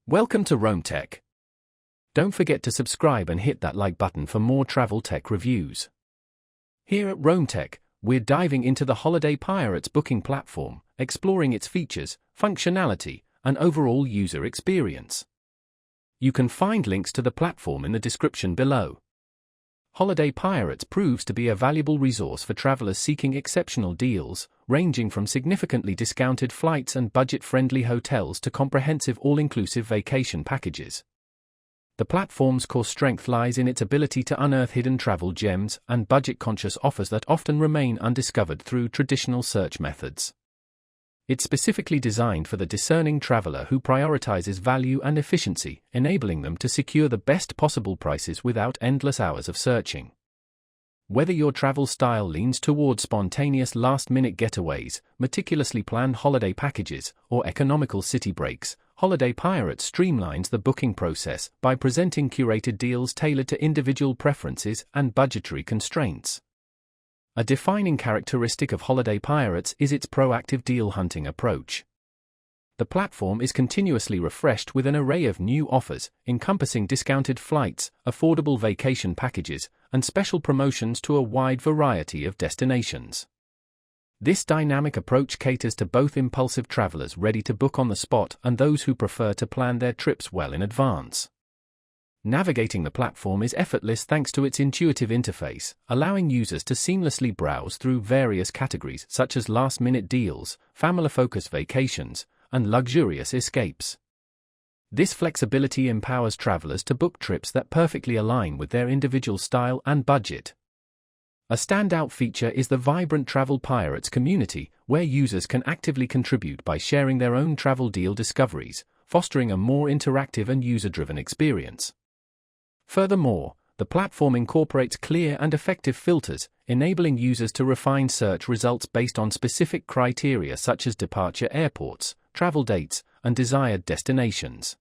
Welcome to Rome Tech. Don't forget to subscribe and hit that like button for more travel tech reviews. Here at Rome Tech, we're diving into the HolidayPirates booking platform, exploring its features, functionality, and overall user experience. You can find links to the platform in the description below. HolidayPirates proves to be a valuable resource for travelers seeking exceptional deals, ranging from significantly discounted flights and budget-friendly hotels to comprehensive all-inclusive vacation packages. The platform's core strength lies in its ability to unearth hidden travel gems and budget-conscious offers that often remain undiscovered through traditional search methods. It's specifically designed for the discerning traveler who prioritizes value and efficiency, enabling them to secure the best possible prices without endless hours of searching. Whether your travel style leans towards spontaneous last-minute getaways, meticulously planned holiday packages, or economical city breaks, HolidayPirates streamlines the booking process by presenting curated deals tailored to individual preferences and budgetary constraints. A defining characteristic of HolidayPirates is its proactive deal hunting approach. The platform is continuously refreshed with an array of new offers, encompassing discounted flights, affordable vacation packages, and special promotions to a wide variety of destinations. This dynamic approach caters to both impulsive travelers ready to book on the spot and those who prefer to plan their trips well in advance. Navigating the platform is effortless thanks to its intuitive interface, allowing users to seamlessly browse through various categories such as last-minute deals, family-focused vacations, and luxurious escapes. This flexibility empowers travelers to book trips that perfectly align with their individual style and budget. A standout feature is the vibrant Travel Pirates community, where users can actively contribute by sharing their own travel deal discoveries, fostering a more interactive and user-driven experience. Furthermore, the platform incorporates clear and effective filters, enabling users to refine search results based on specific criteria such as departure airports, travel dates, and desired destinations.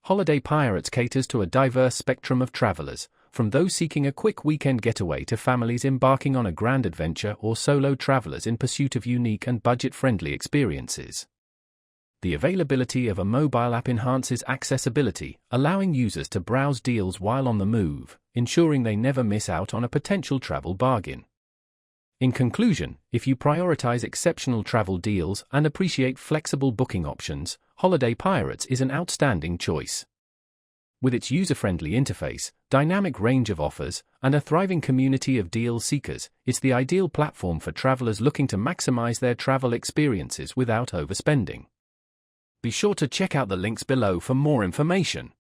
HolidayPirates caters to a diverse spectrum of travelers, from those seeking a quick weekend getaway to families embarking on a grand adventure or solo travelers in pursuit of unique and budget-friendly experiences. The availability of a mobile app enhances accessibility, allowing users to browse deals while on the move, ensuring they never miss out on a potential travel bargain. In conclusion, if you prioritize exceptional travel deals and appreciate flexible booking options, HolidayPirates is an outstanding choice. With its user-friendly interface, dynamic range of offers, and a thriving community of deal seekers, it's the ideal platform for travelers looking to maximize their travel experiences without overspending. Be sure to check out the links below for more information.